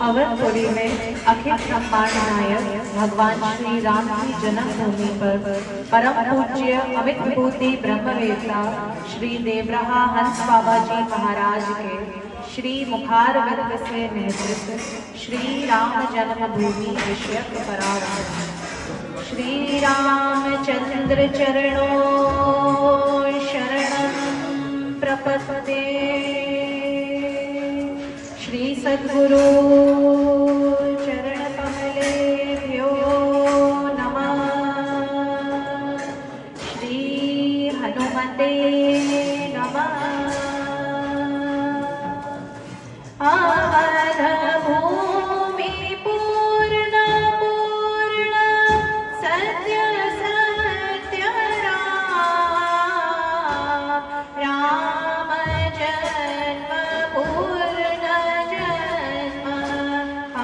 अवधपुरी में अखिल ब्रह्मांड नायक भगवान श्री राम की जन्मभूमि पर परम पूज्य अमित विभूति ब्रह्मवेत्ता श्री देवरहा हंस बाबा जी महाराज के श्री मुखार विंद से नेतृत्व श्री राम जन्मभूमि विषयक परामर्श श्री रामचंद्र चरणों शरणं प्रपद्ये। श्री सद्गुरु चरण कमलेभ्यो नमः। श्री हनुमते नमः। अवध भूमि पूर्ण पूर्ण सत्य सत्य राम जन्म पूर्ण जन्म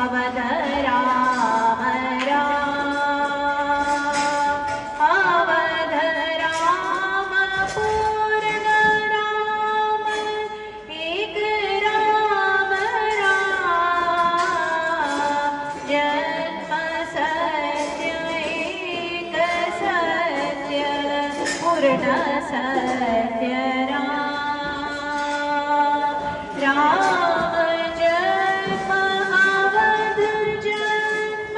अवध राम अवध राम पूर्ण राम एक जन्म सत्य एक सत्य पूर्ण सत्य राम जन्म अवध जन्म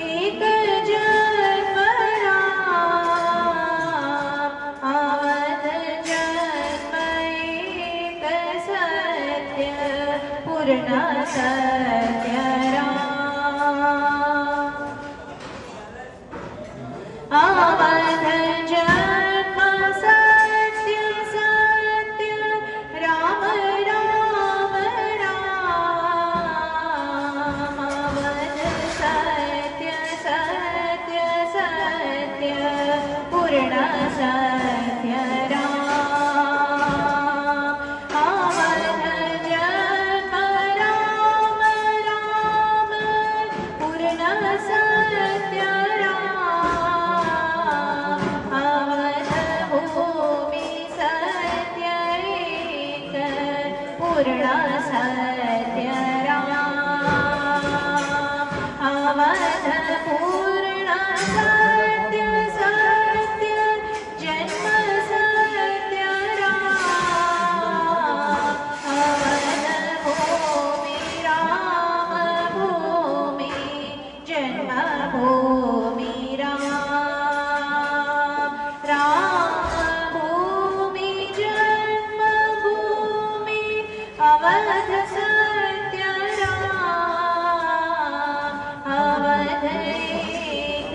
एक जन्म अवध जन्म एक सत्य पूर्ण सत्य अवध जन्म सत्य सत्य राम राम अवध सत्य सत्य सत्य पूर्ण सत्य अवध जन्म राम राम पूर्ण सत्य पूर्ण सत्य अवध पूर्ण सत्य सत्य जन्म सत्य अवध भूमि राम भूमि जन्म भूमि राम भूमि जन्म भूमि अवध सत्य अवध एक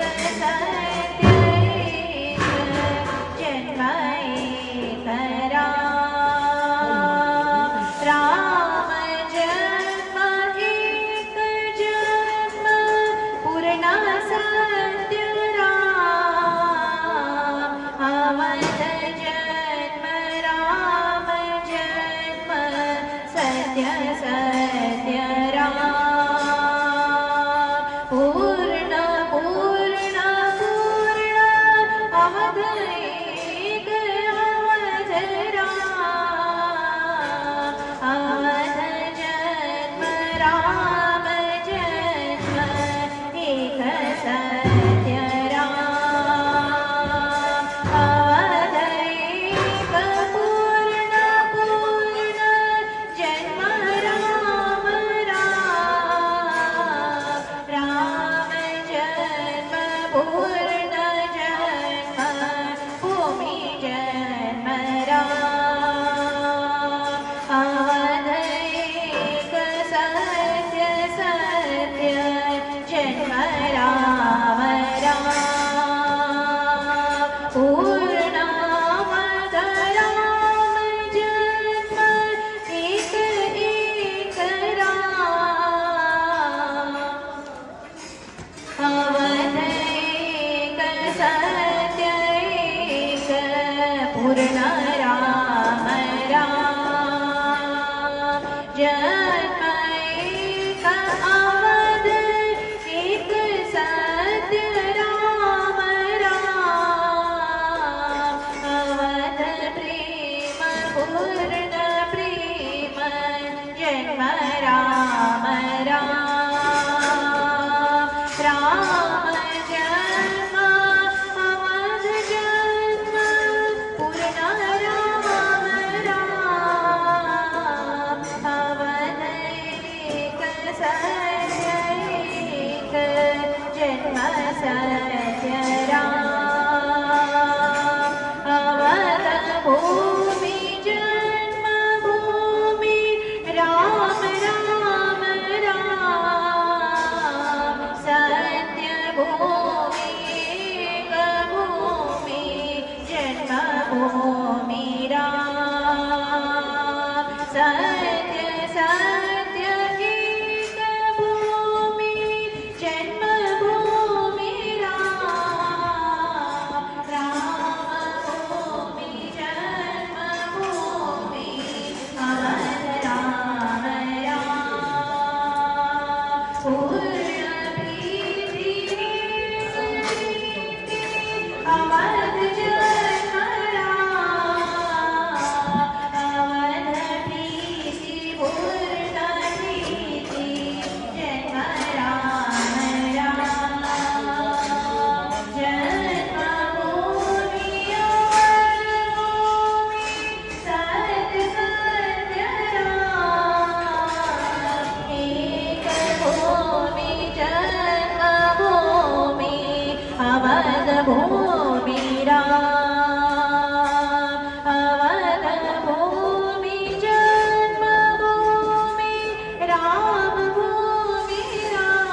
सत्य एक जन्म सत्य राम अवध भूमि जन्म भूमि राम राम राम सत्य भूमि एक भूमि जन्म भूमि राम सत्य सत्य एक भूमि जन्म भूमि राम राम भूमि जन्म भूमि अवध राम राम पूर्ण प्रीति अवध जन्म राम अवध प्रीति पूर्ण प्रीति जन्म राम राम जन्म भूमि अवध भूमि सत्य सत्य राम एक भूमि जन्म भूमि अवध भूमि राम अवध भूमि जन्म भूमि राम भूमि राम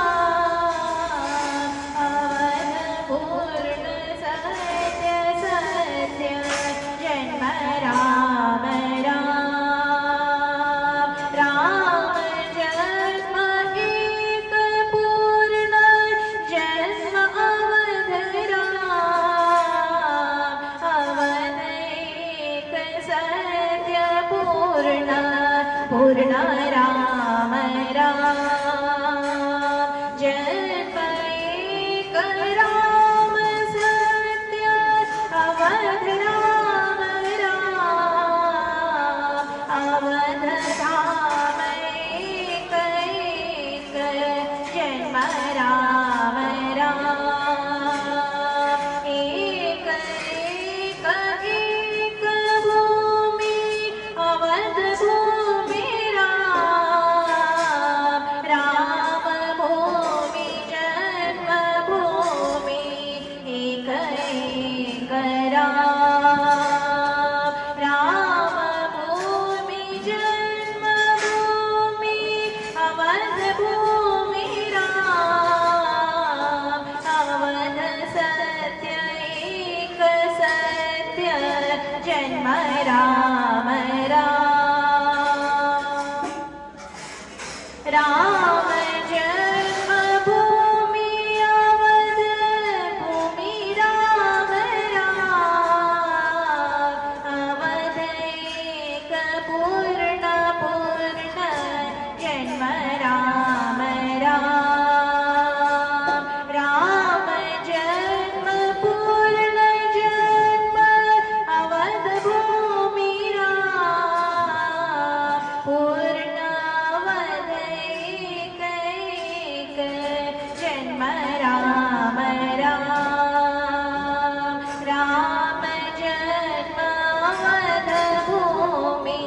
अवध पूर्ण सत्य सत्य जन्म राम राम राम जन्म एक पूर्ण जन्म अवध राम अवध एक सत्य पूर्ण पूर्ण राम राम जन्म एक राम सत्य अवध राम राम अवध राम एक एक जन्म राम राम एक एक एक भूमि अवध भूमि राम राम भूमि जन्म भूमि एक एक राम राम भूमि जन्म भूमि अवध भूमि राम अवध सत्य एक सत्य जन्म राम राम राम जन्म भूमि अवध भूमि राम राम अवध एक पूर्ण पूर्ण जन्म राम राम राम जन्म पूर्ण जन्म अवध भूमि राम पूर्ण अवध एक एक जन्म राम राम राम जन्म अवध भूमि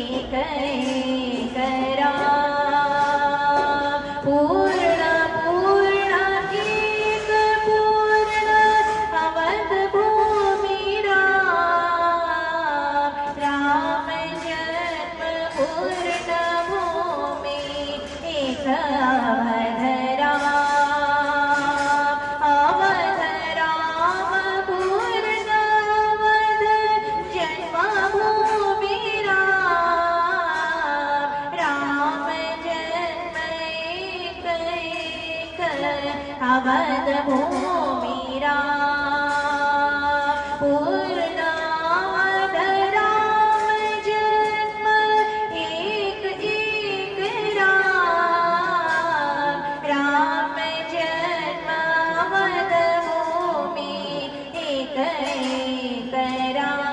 एक एक राम पूर्ण पूर्ण एक पूर्ण अवध भूमि राम राम जन्म पूर्ण भूमि एक अवध राम अवध राम पूर्ण अवध जन्म भूमि राम राम जन्म एक एक अवध भूमि राम पूर्ण अवध राम जन्म एक एक राम राम जन्म अवध भूमि एक एक राम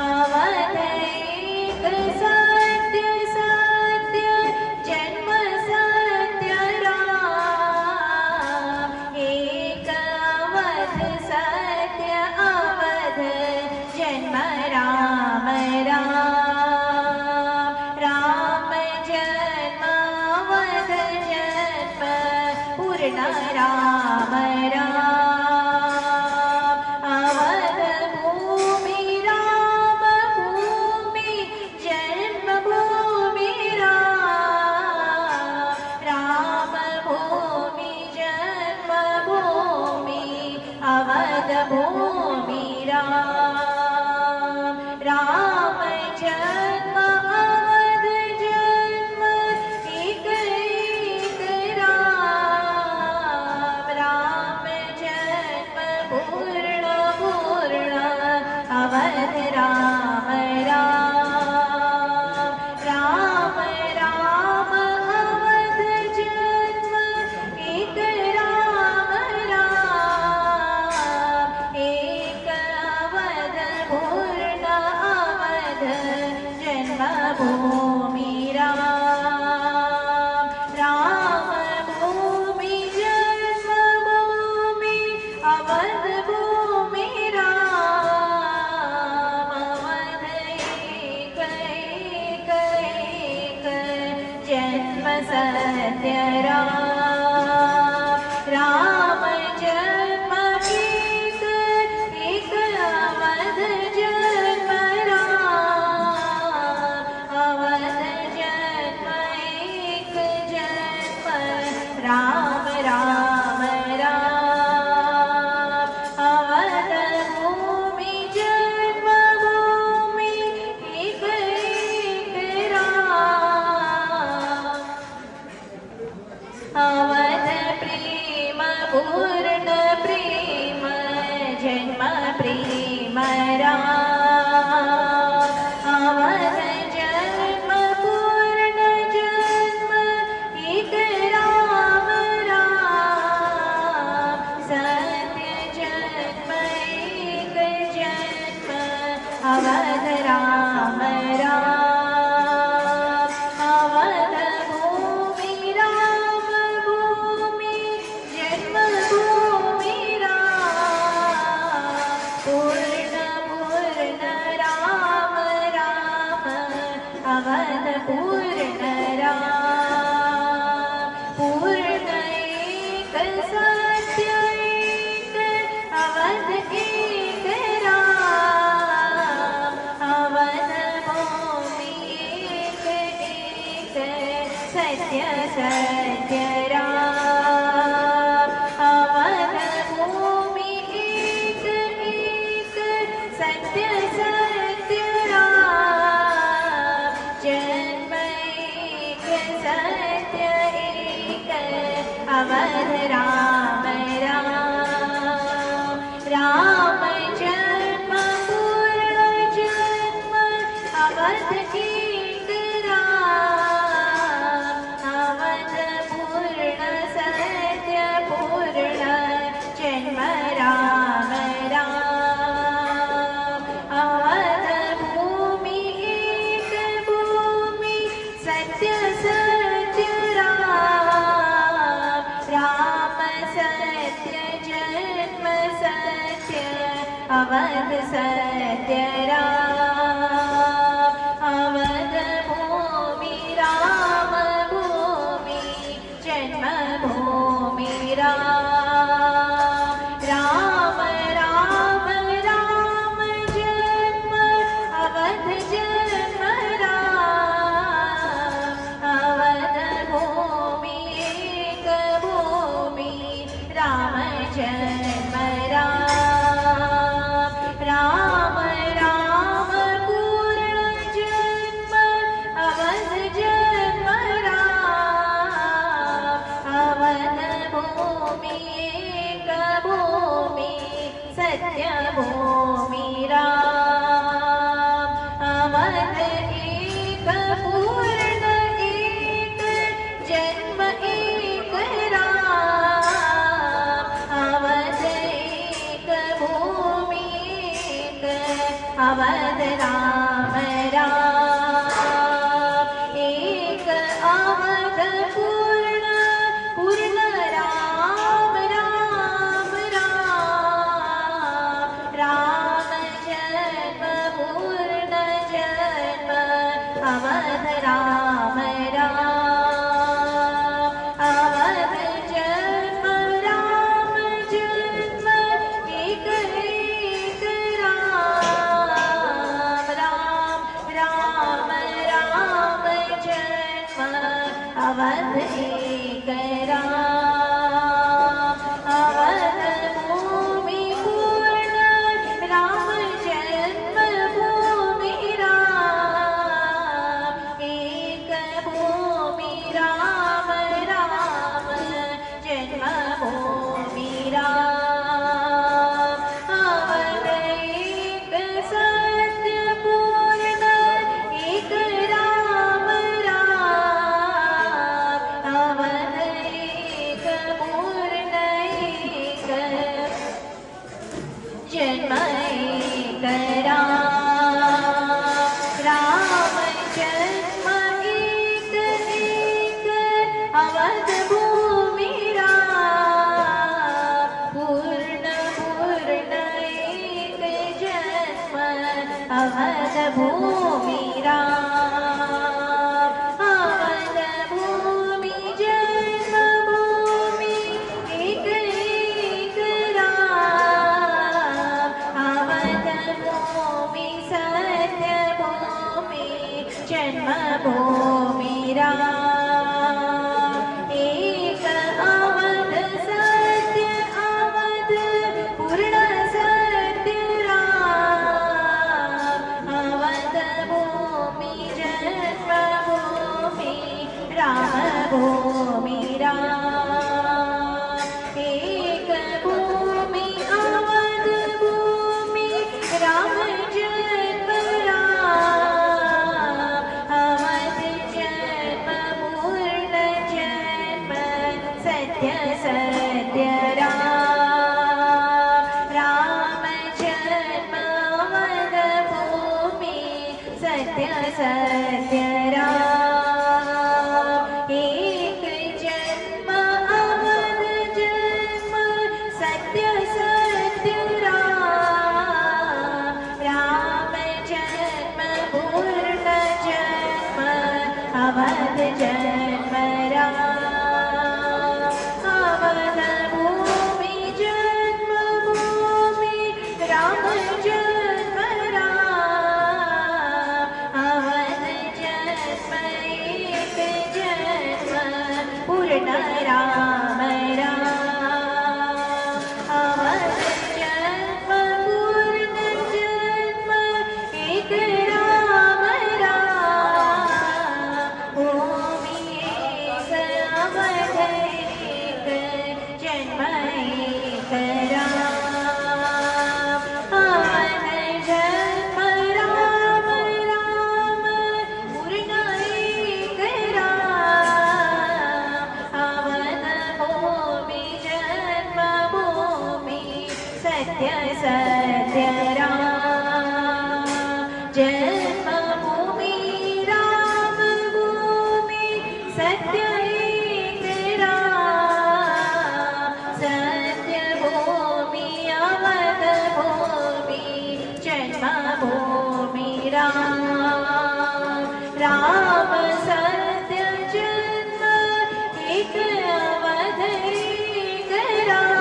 अवध एक सत्य सत्य जन्म सत्य राम एक पूर्ण राम राम अवध भूमि राम भूमि जन्मभूमि राम राम भूमि जन्मभूमि अवध भूमि राम राम जन्म अवध जन्म एक एक राम राम जन्म पूर्ण पूर्ण अवध राम राम राम राम अवध जन्म एक राम राम एक अवध पूर्ण अवध जन्मभूमि राम राम भूमि जन्मभूमि अवध भूमि राम अवध एक एक एक जन्म सत्य राम राम जन्म एक एक अवध जन्म राम अवध जन्म एक जन्म राम राम राम अवध भूमि जन्मभूमि एक एक राम अवध प्रेम पूर्ण प्रेम जन्म प्रेम राम अवध जन्म पूर्ण जन्म एक राम राम सत्य जन्म एक जन्म अवध राम राम अवध भूमि राम भूमि जन्मभूमि राम पूर्ण पूर्ण राम राम अवध पूर्ण राम पूर्ण एक सत्य एक अवध एक राम अवध भूमि एक एक सत्य सत्य राम अवध भूमि एक एक सत्य सत्य राम जन्म एक सत्य एक अवध राम राम राम जन्म पूर्ण जन्म अवध एक राम अवध पूर्ण सत्य पूर्ण जन्म राम राम अवध भूमि एक भूमि सत्य सत्य राम राम सत्य जन्म सत्य अवध सत्य राम अवध भूमि राम भूमि जन्मभूमि राम राम राम राम जन्म अवध जन्म राम अवध भूमि एक भूमि राम जन्म राम राम राम पूर्ण जन्म अवध जन्म राम अवध भूमि एक भूमि सत्य भूमि राम अवध एक पूर्ण एक जन्म एक राम अवध एक भूमि एक अवध राम राम एक अवध पूर्ण पूर्ण राम राम राम राम जन्म पूर्ण जन्म अवध राम राम अवध जन्म अवध एक राम, अवध भूमि पूर्ण राम जन्मभूमि राम, एक भूमि राम राम जन्मभूमि राम, अवध एक सत्य पूर्ण एक राम राम, अवध एक पूर्ण एक जन्म एक राम, राम जन्म एक एक अवध भूमि राम, पूर्ण पूर्ण एक जन्म अवध भूमि राम, अवध भूमि जन्मभूमि एक एक राम, अवध भूमि सत्य भूमि जन्मभूमि राम, एक अवध सत्य अवध पूर्ण सत्य राम, अवध भूमि जन्मभूमि राम भूमि राम, एक भूमि अवध भूमि राम जन्म राम, अवध जन्म पूर्ण जन्म सत्य सत्य राम, राम जन्म अवध भूमि सत्य सत्य राम, एक जन्म अवध जन्म सत्य सत्य राम, राम जन्म पूर्ण जन्म अवध जन्म राम, अवध भूमि जन्मभूमि राम जन्म राम, अवध जन्म एक जन्म पूर्ण राम राम, अवध जन्म पूर्ण जन्म एक राम राम, भूमि एक अवध एक जन्म एक राम, अवध जन्म राम राम पूर्ण एक राम, अवध भूमि जन्मभूमि सत्य सत्य राम, जन्मभूमि राम भूमि सत्य एक राम, सत्य भूमि अवध भूमि जन्मभूमि राम, राम सत्य जन्म एक अवध एक राम,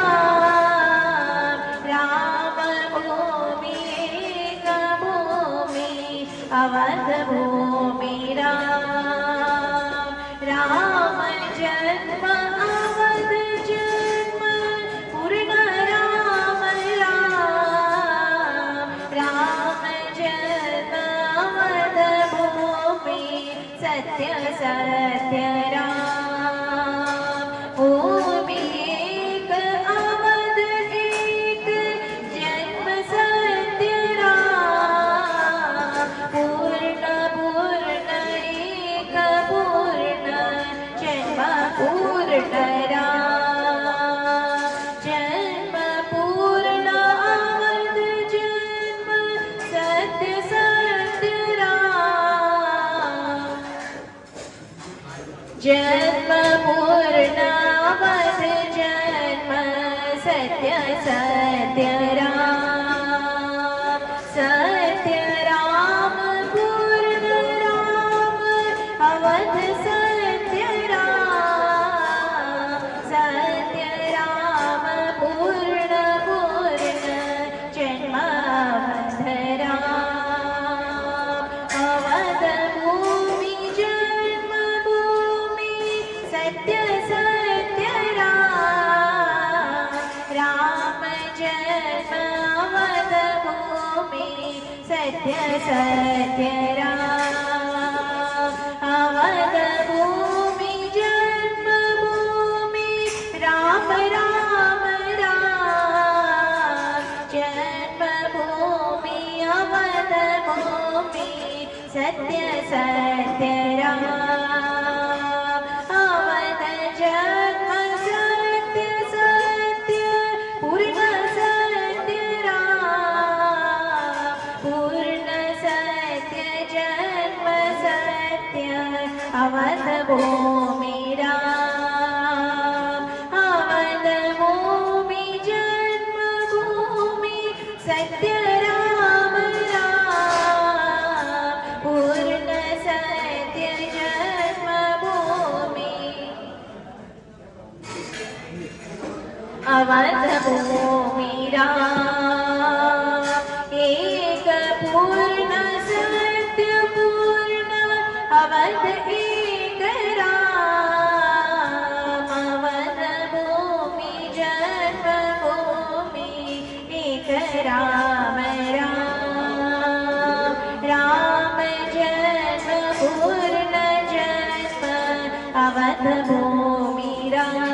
राम भूमि एक भूमि अवध भूमि राम, राम जन्म अवध जन्म पूर्ण राम राम, राम जन्म अवध भूमि सत्य सत्य राम, भूमि एक अवध एक जन्म सत्य राम, पूर्ण पूर्ण एक पूर्ण जन्म पूर्ण राम, जन्म पूर्ण अवध जन्म सत्य सत्य राम, जन्म पूर्ण अवध जन्म सत्य सत्य राम, सत्य राम पूर्ण राम अवध सत्य राम, सत्य राम पूर्ण पूर्ण जन्म अवध राम, अवध भूमि जन्मभूमि सत्य राम अवध भूमि जन्मभूमि राम राम राम जन्मभूमि अवध भूमि सत्य सत्य राम अवध जन्म सत्य सत्य पूर्ण सत्य राम पूर्ण सत्य जन्म सत्य अवध भूमि राम अवध भूमि जन्म भूमि सत्य राम राम पूर्ण सत्य जन्म भूमि अवध भूमि राम एक पूर्ण सत्य पूर्ण अवध एक राम अवध भूमि जन्म भूमि एक राम राम राम जन्म पूर्ण जन्म अवध भूमि राम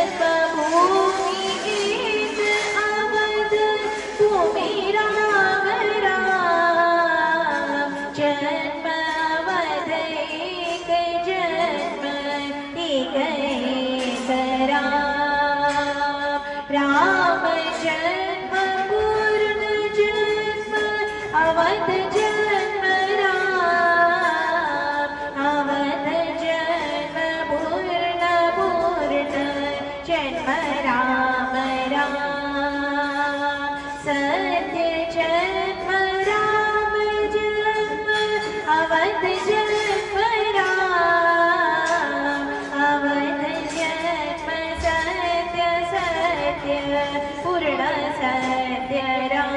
जन्मभूमि एक अवध भूमि राम राम जन्म अवध एक जन्म एक राम राम जन्म पूर्ण जन्म अवध जन्म राम अवध जन्म पूर्ण पूर्ण जन्म राम राम सत्य जन्म राम जन्म अवध जन्म राम अवध जन्म सत्य सत्य पूर्ण सत्य राम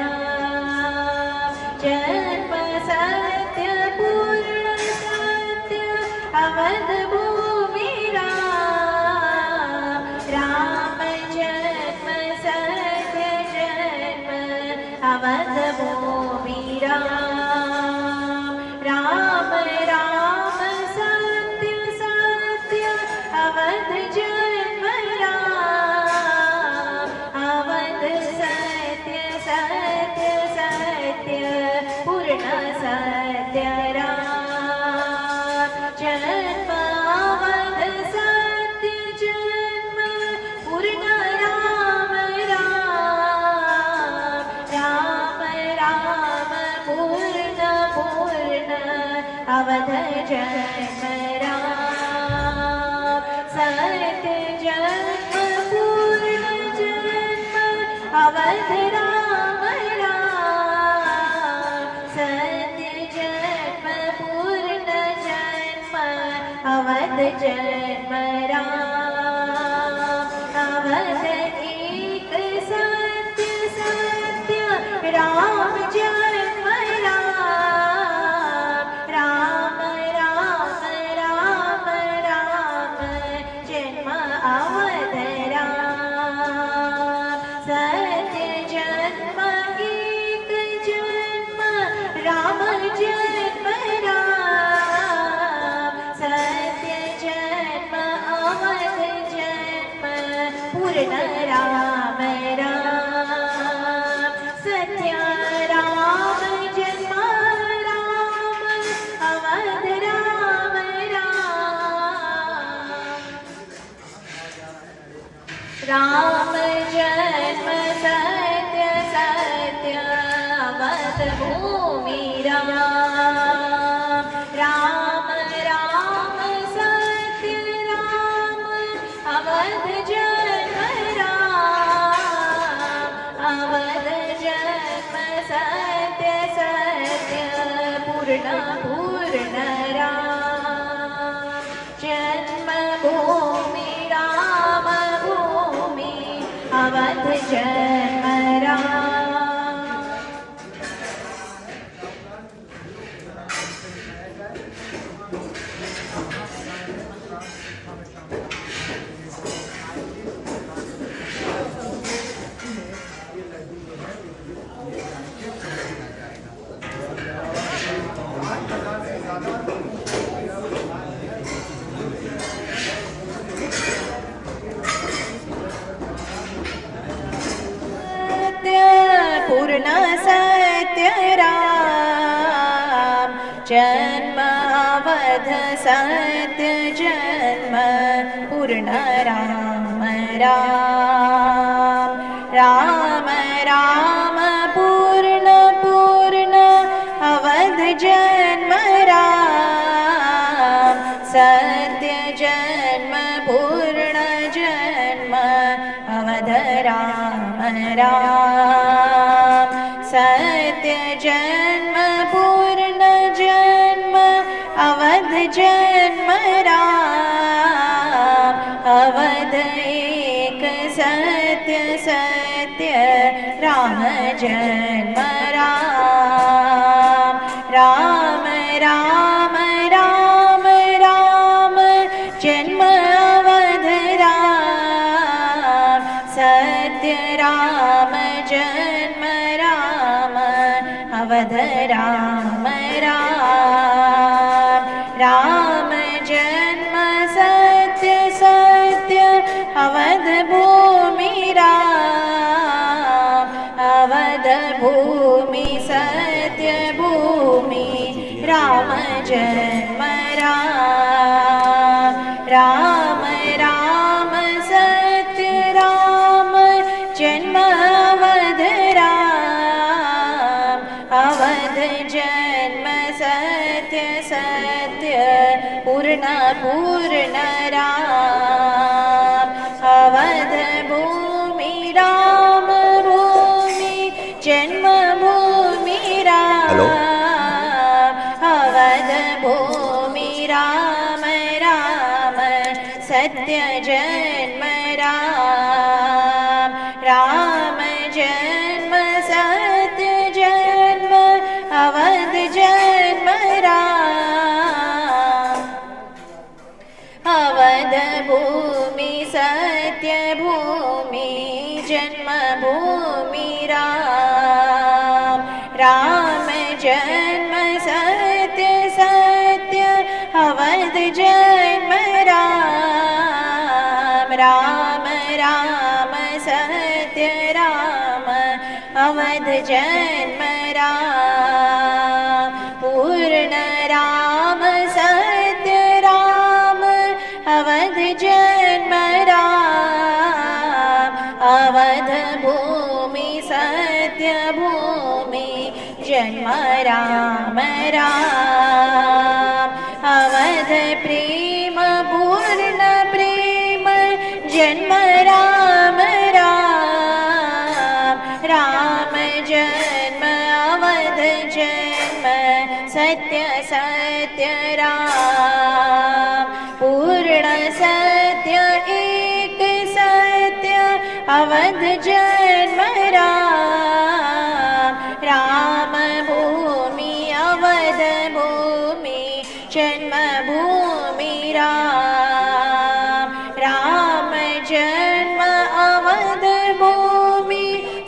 जन्म सत्य पूर्ण सत्य अवध भूमि राम राम जन्म सत्य जन्म अवध भूमि राम राम राम सत्य सत्य अवध जन्म राम अवध सत्य सत्य सत्य पूर्ण सत्य राम जन्म अवध सत्य जन्म पूर्ण राम राम राम राम पूर्ण पूर्ण अवध जन्म राम सत्य जन्म पूर्ण जन्म अवध राम राम सत्य जन्म पूर्ण जन्म अवध जन्म राम अवध एक सत्य सत्य राम जन्म राम राम राम राम राम जन्म अवध राम सत्य जन्म एक जन्म राम जन्म राम सत्य जन्म अवध जन्म पूर्ण राम राम सत्य राम जन्म राम अवध राम राम राम जन्म सत्य सत्य अवध भूमि राम राम राम सत्य राम अवध जन्म राम अवध जन्म सत्य सत्य पूर्ण पूर्ण राम जन्म भूमि राम भूमि अवध जन्म राम पूर्ण सत्य राम जन्म अवध सत्य जन्म पूर्ण राम राम राम राम पूर्ण पूर्ण अवध जन्म राम सत्य जन्म पूर्ण जन्म अवध राम राम सत्य जन्म पूर्ण जन्म अवध जन्म राम अवध एक सत्य सत्य राम जन्म राम राम राम राम राम जन्म अवध राम सत्य राम जन्म राम अवध राम राम राम जन्म सत्य सत्य अवध भूमि राम अवध भूमि सत्य भूमि राम जन्म राम राम राम सत्य राम जन्म अवध राम अवध जन्म सत्य सत्य पूर्ण पूर्ण राम अवध भूमि राम भूमि जन्म भूमि राम अवध भूमि राम राम सत्य जन्म राम राम जन्म सत्य जन्म अवध जन्म राम अवध भूमि सत्य भूमि जन्म भूमि राम राम जन्म सत्य सत्य अवध जन्म राम राम राम सत्य राम अवध जन्म राम पूर्ण राम सत्य राम अवध जन्म राम अवध भूमि सत्य भूमि जन्म राम राम अवध प्रेम पूर्ण प्रेम जन्म राम राम राम जन्म अवध जन्म सत्य सत्य राम पूर्ण सत्य एक सत्य अवध जन्म राम राम भूमि अवध भूमि जन्म भूमि राम राम जन्म अवध भूमि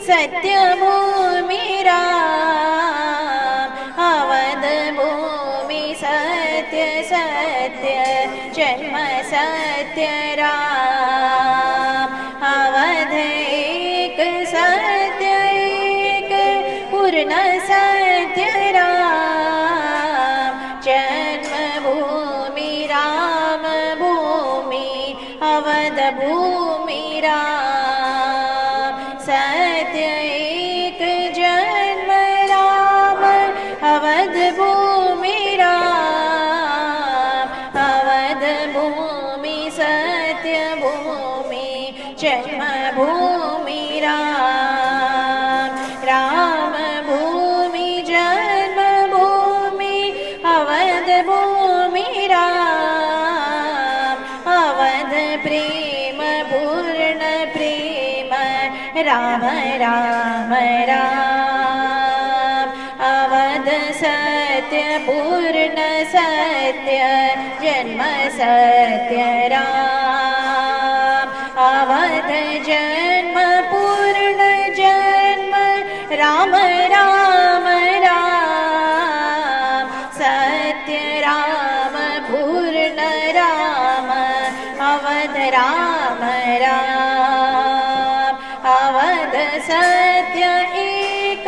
सत्य भूमि राम अवध भूमि सत्य सत्य जन्म सत्य राम अवध एक सत्य एक पूर्ण सत्य राम जन्म भूमि राम भूमि अवध भूमि राम सत्य एक जन्म राम अवध भूमि राम अवध भूमि सत्य भूमि जन्म भूमि राम राम भूमि जन्म भूमि अवध भूमि राम अवध प्रेम पूर्ण प्रेम राम राम राम अवध सत्य पूर्ण सत्य जन्म सत्य राम अवध जन्म पूर्ण जन्म राम राम राम सत्य राम पूर्ण राम अवध राम राम अवध सत्य एक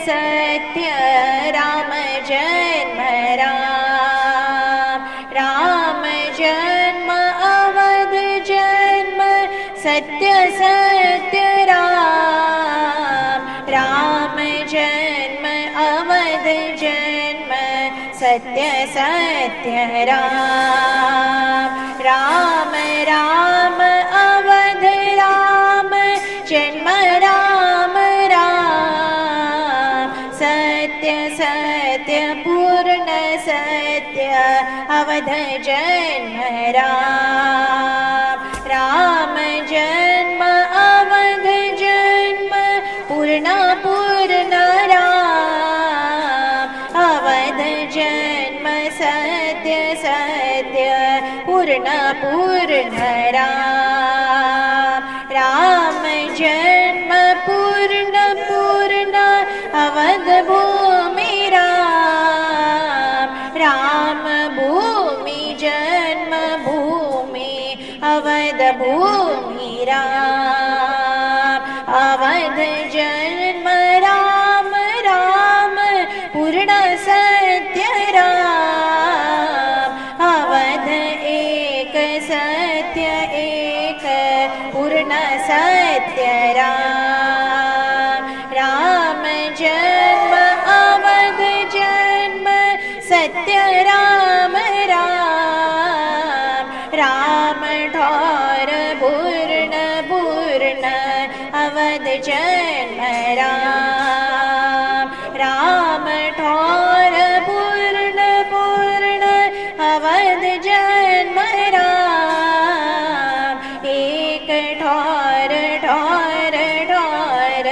सत्य राम जन्म राम राम जन्म अवध जन्म सत्य सत्य राम राम जन्म अवध जन्म सत्य सत्य राम राम राम अवध राम जन्म राम राम सत्य सत्य पूर्ण सत्य अवध जन्म राम राम जन्म अवध जन्म पूर्ण पूर्ण राम अवध जन्म सत्य सत्य पूर्ण पूर्ण राम राम जन्म पूर्ण पूर्ण अवध भूमि राम राम भूमि जन्म भूमि अवध भूमि राम अवध जन्म राम राम पूर्ण सत्य राम अवध एक सत्य एक पूर्ण सत्य राम राम जन्म अवध जन्म सत्य राम राम राम ठौर पूर्ण पूर्ण अवध जन्म राम राम ठौर पूर्ण पूर्ण अवध जन्म राम एक ठौर ठौर ठौर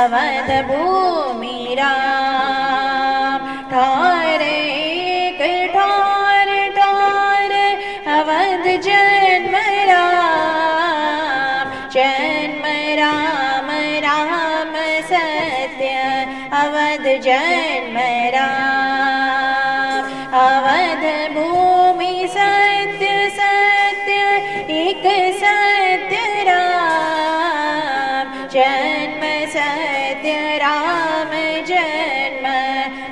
अवध भूमि राम ठौर एक ठौर ठौर अवध जन्म राम जन्म राम राम सत्य अवध जन्म राम अवध भूमि सत्य सत्य एक सत्य राम जन्म सत्य राम जन्म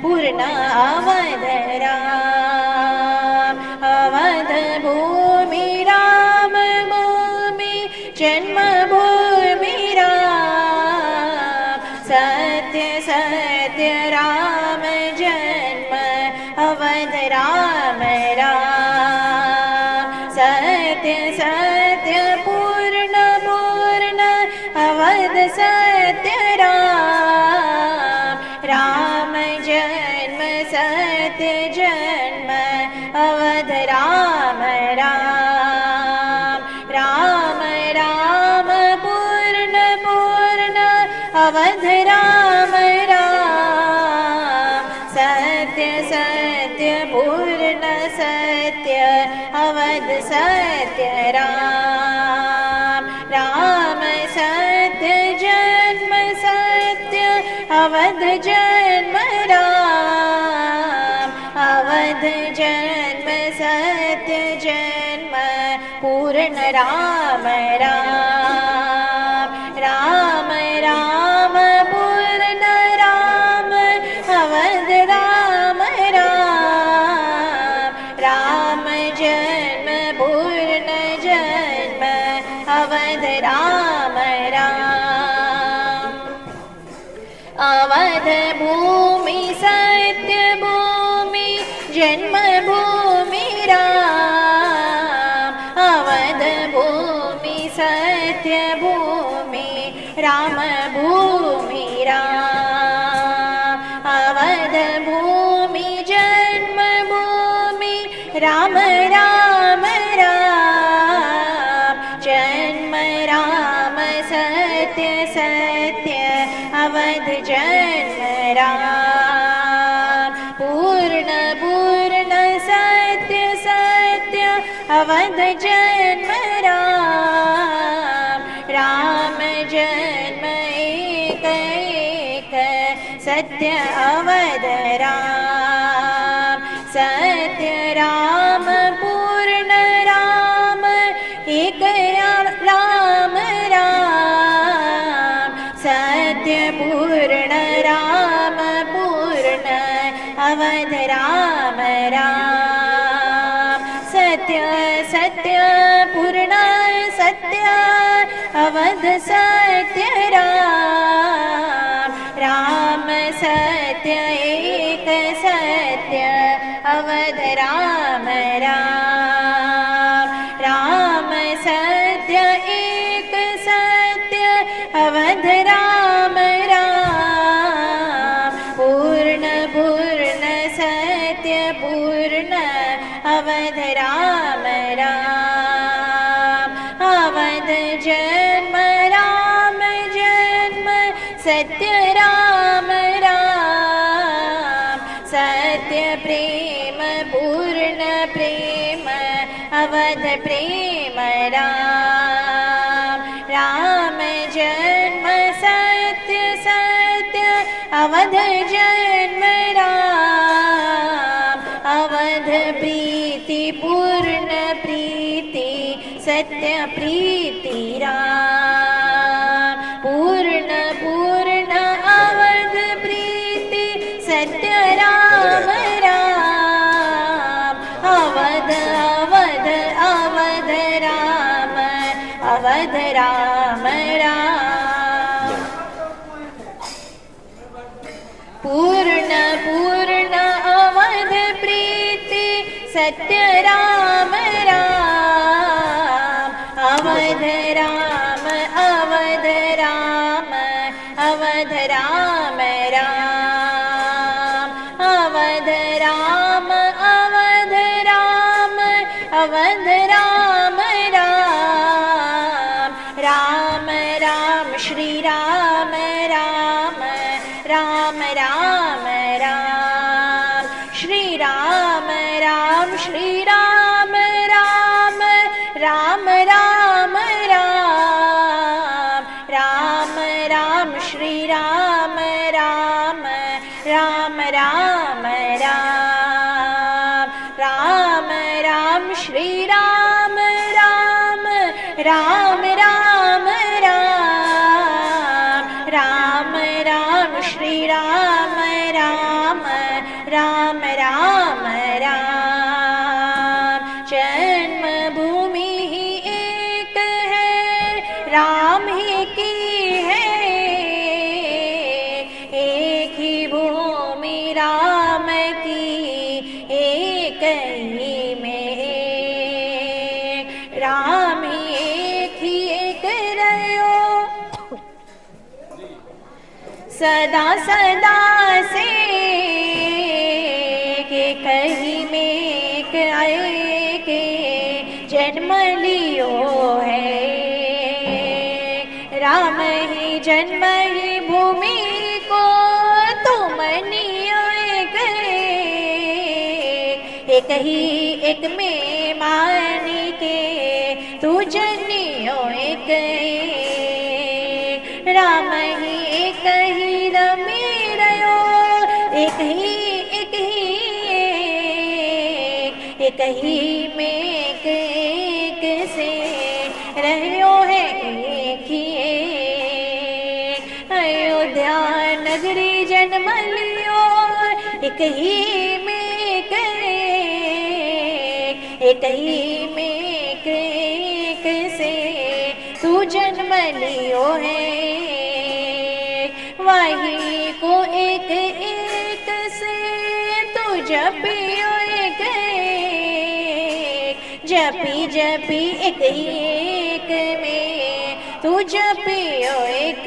पूर्ण अवध राम अवध भूमि राम भूमि जन्म भूमि राम सत्य सत्य राम जन्म अवध राम राम सत्य सत्य पूर्ण पूर्ण अवध सत्य राम राम जन्म सत्य जन्म अवध राम राम राम राम पूर्ण पूर्ण अवध राम राम सत्य सत्य पूर्ण सत्य अवध सत्य राम राम सत्य जन्म सत्य अवध जन्म राम अवध जन्म सत्य जन्म पूर्ण राम राम राम राम पूर्ण राम अवध राम राम राम जन्म पूर्ण जन्म अवध राम राम अवध भूमि सत्य भूमि जन्म भूमि राम अवध भूमि सत्य भूमि राम भूमि राम अवध भूमि जन्म भूमि राम राम राम जन्म राम सत्य सत्य अवध जन्म राम पूर्ण पूर्ण सत्य सत्य अवध जन्म राम राम जन्म एक एक सत्य अवध राम सत्य राम पूर्ण राम एक राम राम सत्य पूर्ण राम अवध सत्य राम, राम सत्य एक सत्य अवध राम राम, राम सत्य एक सत्य अवध राम राम, पूर्ण पूर्ण सत्य पूर्ण अवध राम राम, अवध जन्म राम जन्म सत्य राम राम, सत्य प्रेम पूर्ण प्रेम अवध प्रेम राम, राम जन्म सत्य सत्य अवध जन्म राम, अवध प्रीति पूर्ण प्रीति सत्य प्रीति राम, पूर्ण पूर्ण अवध प्रीति सत्य राम राम, अवध अवध अवध राम, अवध राम राम, पूर्ण पूर्ण अवध प्रीति सत्य राम राम, अवध राम अवध राम, अवध राम राम, अवध राम अवध राम, अवध राम राम, राम राम श्री राम राम, राम राम राम, श्री राम राम श्री राम राम, राम राम राम, राम राम श्री राम राम, राम राम राम, राम राम श्री राम राम, राम राम राम, राम राम श्री राम राम, राम राम राम, जन्मभूमि ही एक है राम ही की है, एक ही भूमि राम की एक ही में, राम ही एक रहो सदा सदा से, के कहीं में एक आए के जन्म लियो है, राम ही जन्म ही भूमि को तुम नियो एक ही एक में मानी के तू जनियो एक, राम ही एक ही रमी रहो एक ही एक ही में एक से रहो है एक ही एक, अयोध्या नगरी जन्म लियो एक ही में एक ही में एक से तू जन्म लियो है, वही को एक एक से तू जपियो एक, जपी जपी एक एक में तू जपियो एक,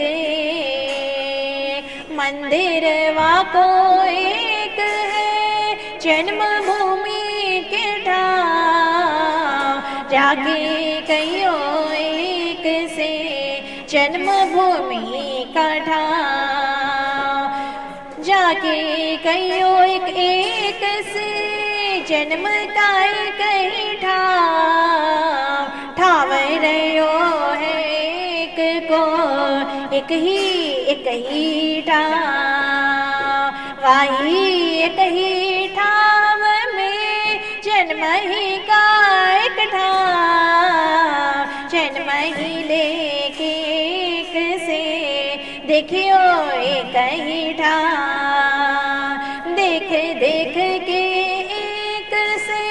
मंदिर वाको एक है जन्मभूमि के ठाव, जाके कहियो एक से जन्मभूमि का ठाव, जाके कहियो एक से जन्म का कहीं ठाव, ठाव रहो है एक को एक ही ठाव, वाही एक ही ठाव में जन्म ही का एक ठाव, जन्म ही लेके एक से देखियो एक ही ठाव, देख देख के एक से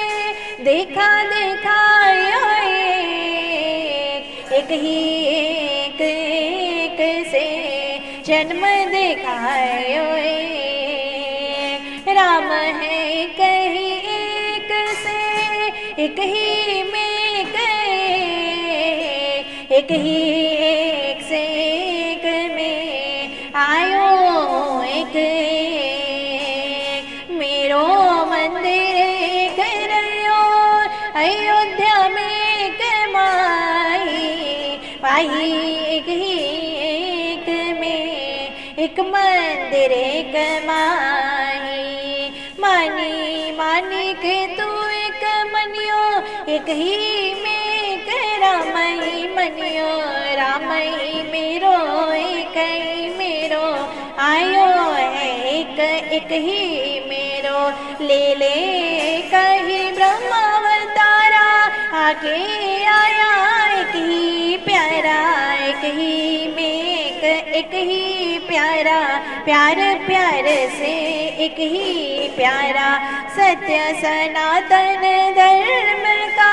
देखा देखा एक ही एक एक से जन्म दिखायो राम है कहीं एक से एक ही में एक ही एक से एक में आयो एक मेरो मंदिर करयो अयोध्या में कमाई पाई एक ही एक में एक मंदिर कमाई मानी मानी के तू एक मनियो एक ही में रामई मनियो रामई मेरो एक ही मेरो आयो है एक ही मेरो ले कहीं ब्रह्मावतारा आके आया एक ही प्यारा एक ही में एक ही प्यारा प्यार प्यार से एक ही प्यारा सत्य सनातन धर्म का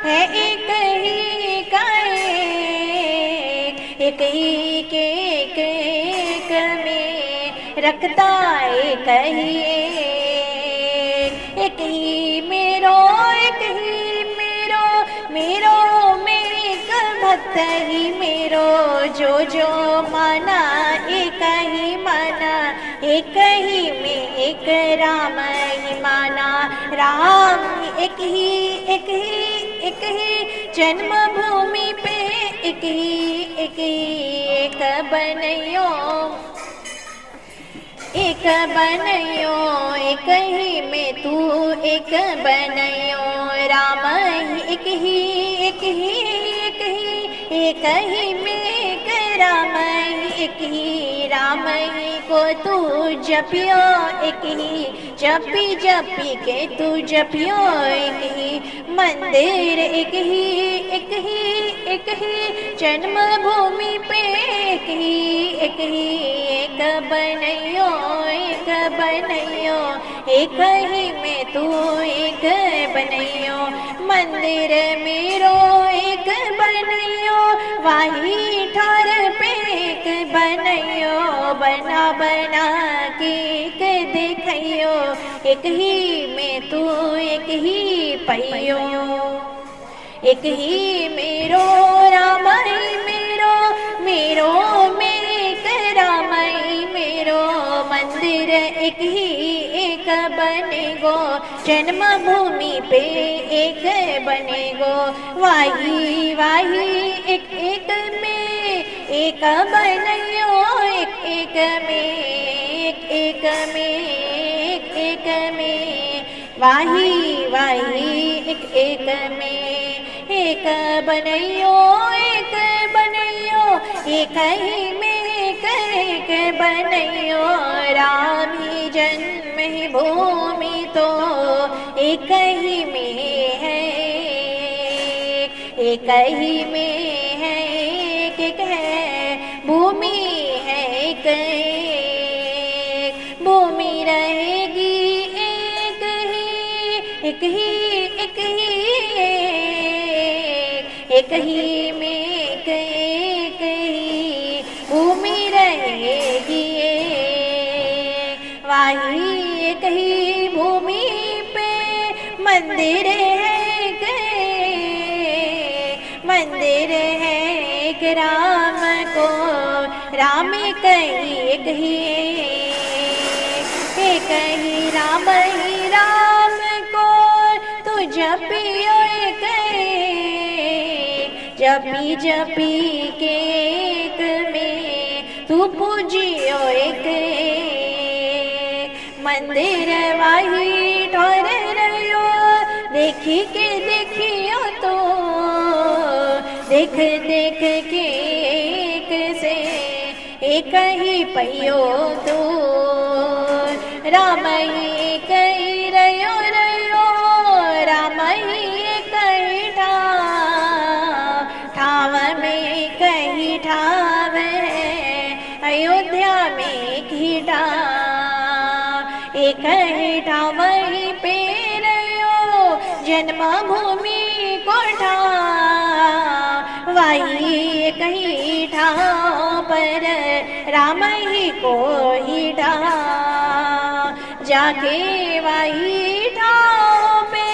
है एक ही का एक ही के एक में रखता एक ही एक ही मेरो एक ही मेरो मेरो मेरी भक्त ही मेरो जो माना एक ही माना एक ही में एक राम ही माना राम एक ही जन्मभूमि पे एक एक बनयो एक बनयो एक ही में तू एक बनयो राम एक ही एक ही में एक राम राम ही को तू जपियो एक ही जपी के तू जपियो एक ही मंदिर एक ही जन्मभूमि पे एक ही बनयो एक ही में तू एक बनयो मंदिर मेरो एक बनयो वाही ठार पे एक बनयो बना के देखियो एक ही में तू एक ही पइयो एक ही मेरो रामई मेरो मेरे रामई मेरो मंदिर एक ही एक बनेगो जन्मभूमि पे एक बनेगो वाही एक में एक बनयो एक में एक में वाही एक में एक बनयो एक ही में एक बनयो राम ही जन्म ही भूमि तो एक ही में है एक ही में है एक है भूमि है एक भूमि रहेगी एक ही में एक ही भूमि रहेगी वाही एक ही भूमि पे मंदिर है एक राम को राम कहीं एक ही राम को तू जपियो एक जपी के एक में तू पूजियो एक मंदिर वाही ठोर रहो देखी के देखियो तो देख के एक से एक ही पइयो तो राम ही कही रयो राम ही कही ठाव में कही ठाव अयोध्या में ही एक ही ठाव ही पे रयो जन्मभूमि को वाही ही ठाव पर राम ही को ही ठाव। जाके वही ठाव पे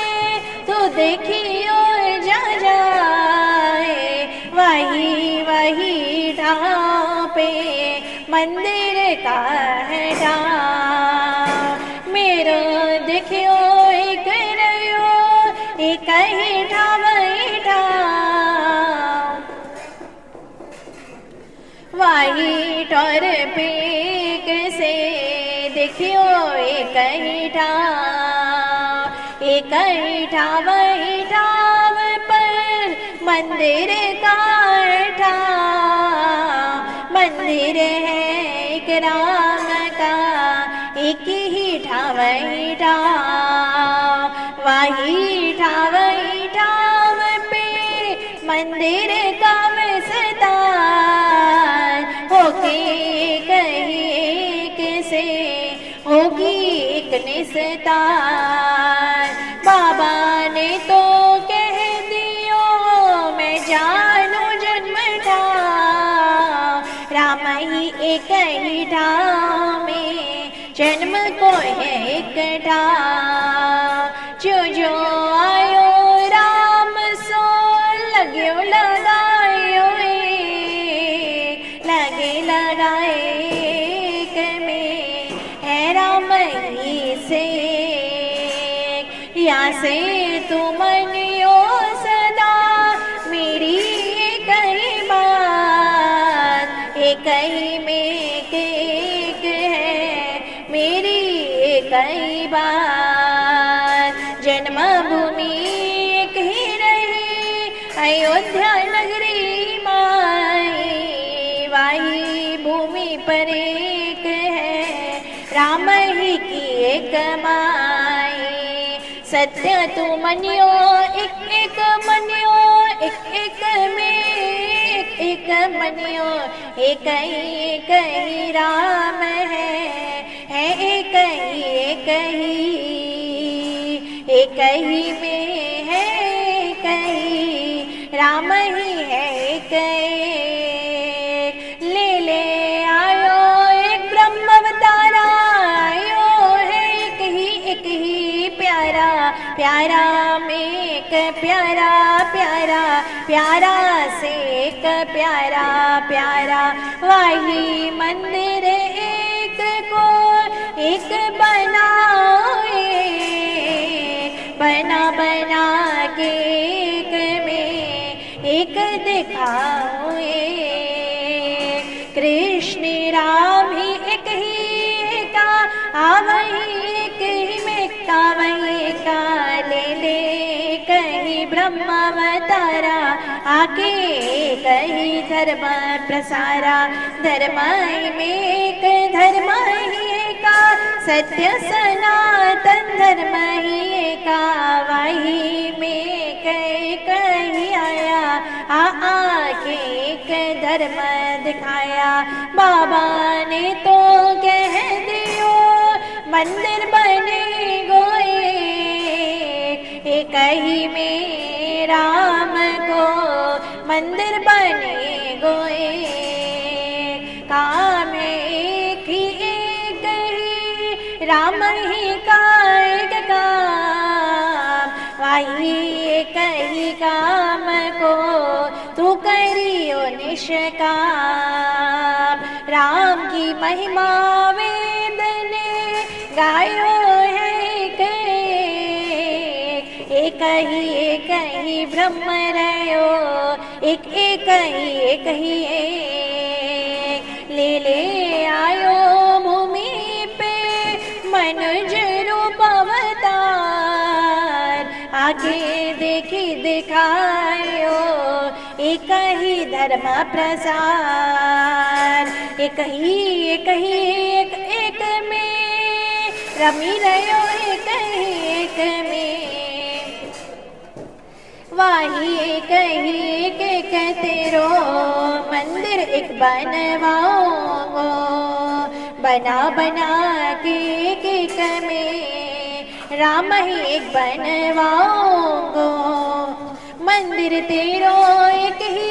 तो देखियो जा जाए, वही वही ठाव पे मंदिर का है ठाव। मेरो देखियो एक रयो एक ही ठाव ही ठाव। वही टोर पे से देखियो एक ही ठाव, एक ही ठाव ही ठाव पर मंदिर का ठाव। मंदिर है एक राम का, एक ही ठाव ही ठाव। वही ठाव ही ठाव पे मंदिर का विस्तार होगी, कहीं एक से होगी एक निस्तार। बाबा ने तो कह दियो मैं जानू जन्म ठाव, राम ही एक ही ठाव में जन्म को है एक ठाव। जो जो आयो राम सो लग्यो लगायो एक, लगे लगाए एक में है राम ही से। या से तुम नियो सदा मेरी एक ही बात, एक ही में एक है मेरी एक ही बात। जन्मभूमि एक ही रही अयोध्या नगरी माई, वाही भूमि पर एक है राम ही की एक माई। सत्य तू मनियो एक एक मनियो एक एक में एक एक मनियो, एक ही राम है एक ही में है एक ही राम ही है एक। ले ले आयो एक ब्रह्म अवतारा, आयो है एक ही प्यारा प्यारा में एक प्यारा प्यारा प्यारा से एक प्यारा प्यारा। वही मंदिर एक को एक बनाए, बना बना के एक में एक दिखाओ। कृष्ण राम ही एक ही का, आवही एक ही में का वही का। ले ले कहीं ब्रह्मावतारा आके कहीं धर्म प्रसारा। धर्म में एक धर्म ही का, सत्य सनातन धर्म ही का। वही में कहीं आया आके एक धर्म दिखाया। बाबा ने तो कह दियो मंदिर बने गोए, एक ही में राम को मंदिर बने गोए। काम एक ही राम ही का एक काम, वही एक ही काम को तू करियो निष्काम। राम की महिमा वेद ने गायो है एक ही ब्रह्म रयो एक ही एक। ले ले आयो भूमि पे मनुज रूप अवतार, आगे देखी दिखायो एक ही धर्म प्रसार। एक में रमी रयो एक में, वही एक तेरो मंदिर एक बनवाओ। बना बना के एक में राम ही एक बनवाओ। मंदिर तेरो एक ही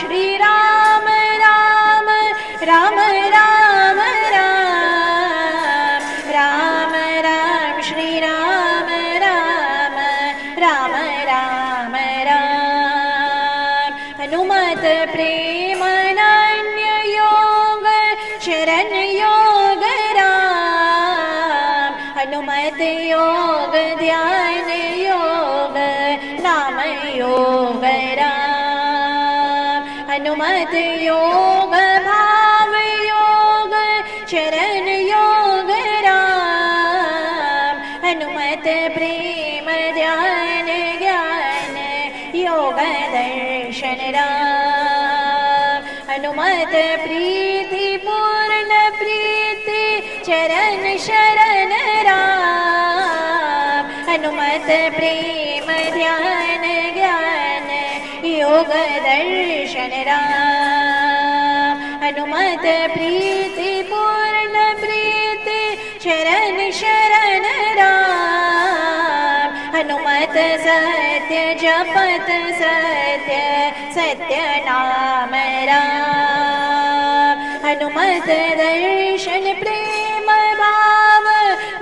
श्री राम राम राम राम राम राम राम श्री राम राम राम राम राम हनुमत प्रेम अनन्य योग शरण योग राम हनुमत योग ध्यान योग नाम योग राम हनुमत योग भाव योग चरण योग राम हनुमत प्रेम ध्यान ज्ञान योग दर्शन राम हनुमत प्रीति पूर्ण प्रीति चरण शरण राम हनुमत प्रेम ध्यान ज्ञान योग दर्शन राम हनुमत प्रीति पूर्ण प्रीति चरण शरण राम हनुमत सत्य जपत सत्य सत्य नाम राम हनुमत दर्शन प्रेम भाव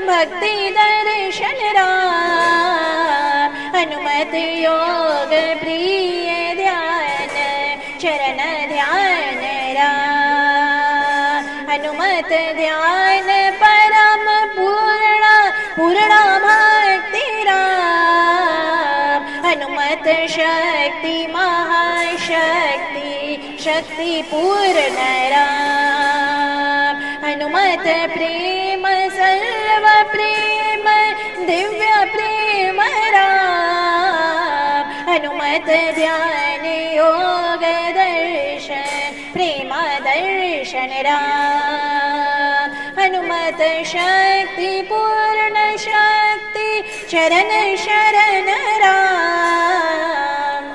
भक्ति दर्शन राम हनुमत योग प्रिय ध्यान चरण ध्यान राम हनुमत ध्यान परम पूर्ण पूर्ण भक्ति राम हनुमत शक्ति महाशक्ति शक्ति पूर्ण राम हनुमत प्रेम सर्व प्रेम दिव्य प्रेम राम हनुमत ध्यान योग दर्शन प्रेम दर्शन राम हनुमत शक्ति पूर्ण शक्ति चरण शरण राम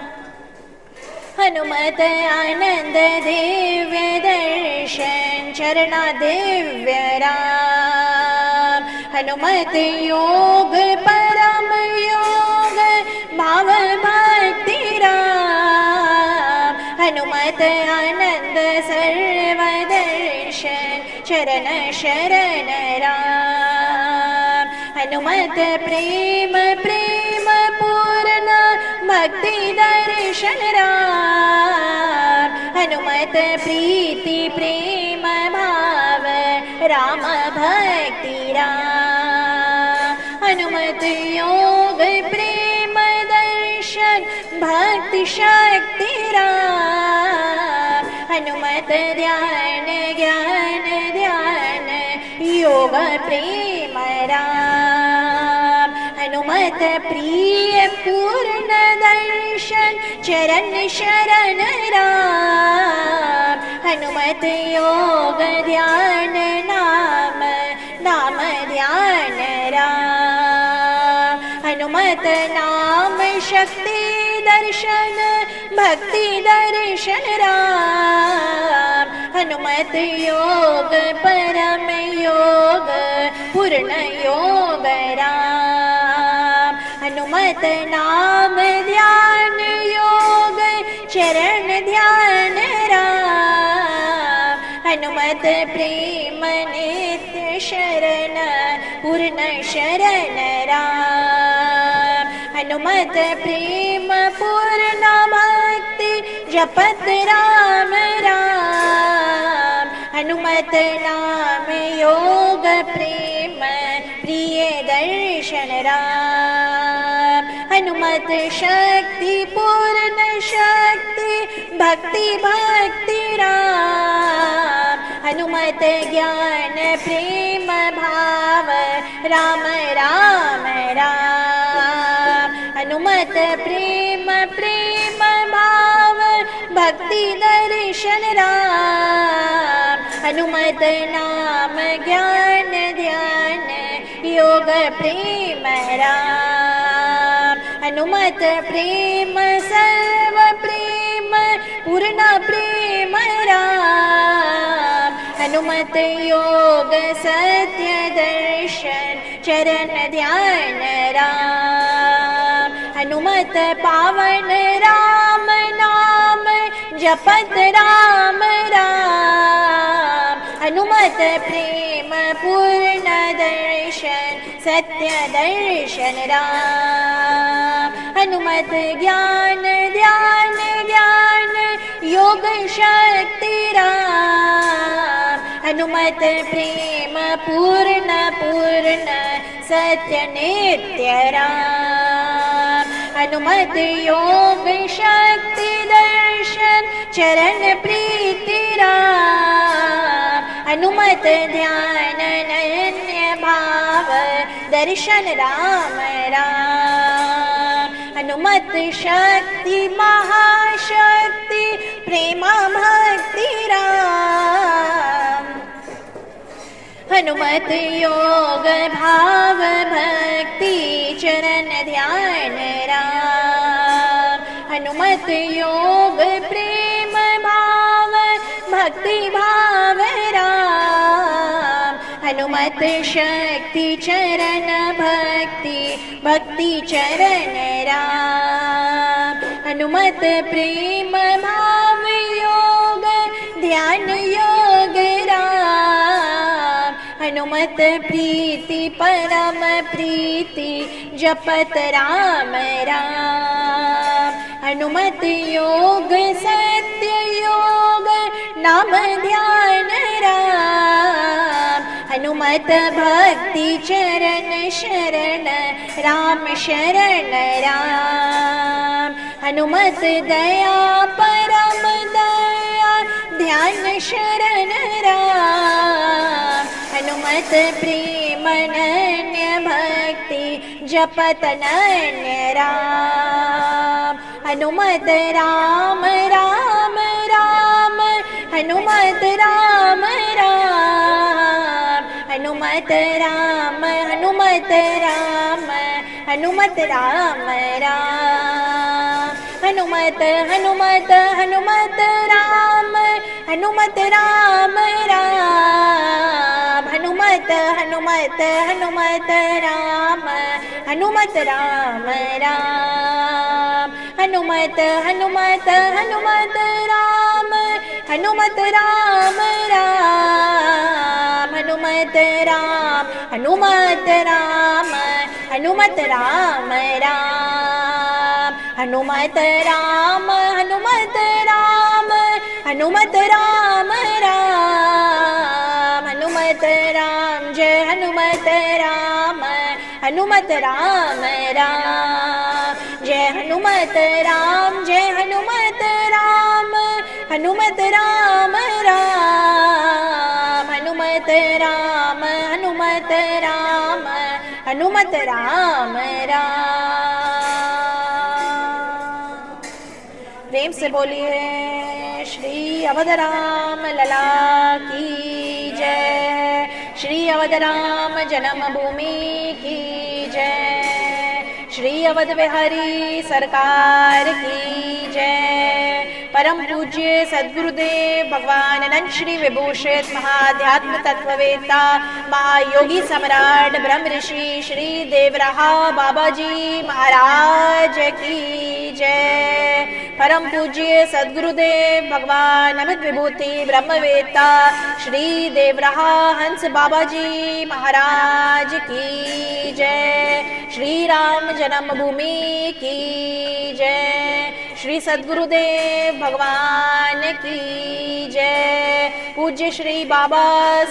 हनुमत आनंद दिव्य दर्शन चरणा दिव्य राम हनुमत योग परम योग भाव भक्ति राम हनुमत आनंद सर्व दर्शन चरण शरण राम हनुमत प्रेम प्रेम पूर्ण भक्ति दर्शन राम हनुमत प्रीति प्रेम भाव राम भक्ति राम हनुमत योग प्रेम दर्शन भक्ति शक्ति राम हनुमत ध्यान ज्ञान ध्यान योग प्रेम राम हनुमत प्रिय पूर्ण दर्शन चरण शरण राम हनुमत योग ध्यान नाम नाम ध्यान राम हनुमत नाम शक्ति दर्शन भक्ति दर्शन राम हनुमत योग परम योग पूर्ण योग राम हनुमत नाम ध्यान योग चरण ध्यान राम हनुमत प्रेम नित्य शरण पूर्ण शरण राम हनुमत प्रेम पूर्ण भक्ति जपत राम राम हनुमत नाम योग प्रेम प्रिय दर्शन राम हनुमत शक्ति पूर्ण शक्ति भक्ति भक्ति राम हनुमत ज्ञान प्रेम भाव राम राम राम हनुमत प्रेम प्रेम भाव भक्ति दर्शन राम हनुमत नाम ज्ञान ध्यान योग प्रेम राम हनुमत प्रेम सर्व प्रेम पूर्ण प्रेम राम हनुमत योग सत्य दर्शन चरण ध्यान राम हनुमत पावन राम नाम जपत राम राम। हनुमत प्रेम पूर्ण दर्शन सत्य दर्शन राम। हनुमत ज्ञान ध्यान ज्ञान योग शक्ति राम। हनुमत प्रेम पूर्ण पूर्ण सत्य नित्य राम। हनुमत योग शक्ति दर्शन चरण प्रीति राम। हनुमत ध्यान अनन्य भाव दर्शन राम राम। हनुमत शक्ति महाशक्ति प्रेमा भक्ति राम। हनुमत योग भाव भक्ति चरण ध्यान राम। हनुमत योग प्रेम भाव भक्ति भाव राम। हनुमत शक्ति चरण भक्ति भक्ति चरण राम। हनुमत प्रेम भाव योग ध्यान योग राम। हनुमत प्रीति परम प्रीति जपत राम राम। हनुमत योग सत्य योग नाम ध्यान राम। हनुमत भक्ति चरण शरण राम शरण राम। हनुमत दया परम दया ध्यान शरण राम। हनुमत प्रेम अनन्य भक्ति जपत अनन्य राम। हनुमत राम राम राम हनुमत राम राम। हनुमत राम हनुमत राम हनुमत राम राम। हनुमत हनुमत हनुमत राम हनुमत राम राम। हनुमत हनुमत हनुमत राम हनुमत राम राम। हनुमत हनुमत हनुमत राम हनुमत राम राम। हनुमत राम हनुमत राम हनुमत राम राम। हनुमत राम हनुमत राम हनुमत राम राम। हनुमत राम जय हनुमत राम हनुमत राम राम। जय हनुमत राम जय हनुमत राम हनुमत राम राम। हनुमत राम हनुमत राम हनुमत राम राम। प्रेम से बोलिए श्री अवधराम लला की जय। श्री अवधराम जन्मभूमि की जय। श्री अवध बिहारी सरकार की जय। परम पूज्य सद्गुरुदेव भगवान अनंत श्री विभूषित महाध्यात्म तत्ववेत्ता महायोगी सम्राट ब्रह्म ऋषि श्री देवराहा बाबा जी महाराज की जय। परम पूज्य सद्गुरुदेव भगवान अमित विभूति ब्रह्मवेत्ता श्री देवराहा हंस बाबा जी महाराज की जय। श्री राम जन्मभूमि की जय। श्री सद्गुरुदेव भगवान की जय। पूज्य श्री बाबा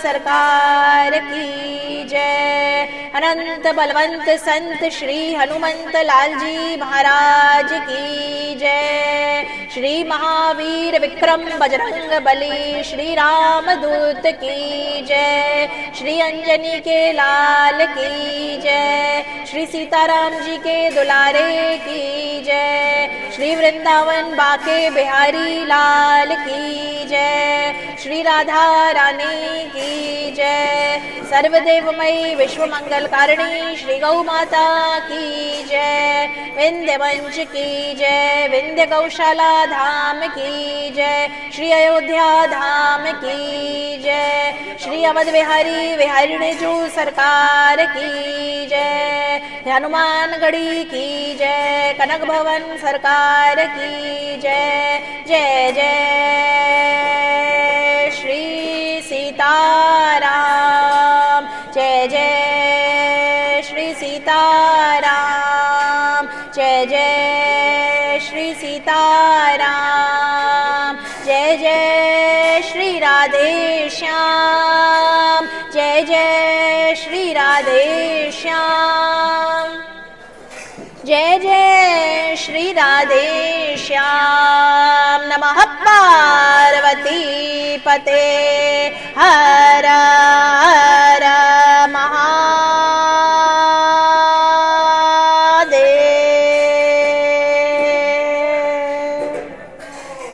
सरकार की जय। अनंत बलवंत संत श्री हनुमंत लाल जी महाराज की जय। श्री महावीर विक्रम बजरंग बली श्री राम दूत की जय। श्री अंजनी के लाल की जय। श्री सीताराम जी के दुलारे की जय। श्री वृंदावन बाके बिहारी लाल की जय। श्री राधा रानी की जय। सर्वदेवमयी विश्व मंगल कारिणी श्री गौ माता की जय। विंध्य मंच की जय। विंध्य गौशाला धाम की जय। श्री अयोध्या धाम की जय। श्री अवध बिहारी बिहारिणी जू सरकार की जय। हनुमानगढ़ी की जय। कनक भवन सरकार की जय। जय जय जय जय श्री सीताराम, जय जय श्री राधे श्याम, जय जय श्री राधे श्याम, जय जय श्री राधे श्याम। नमः पार्वती पते हर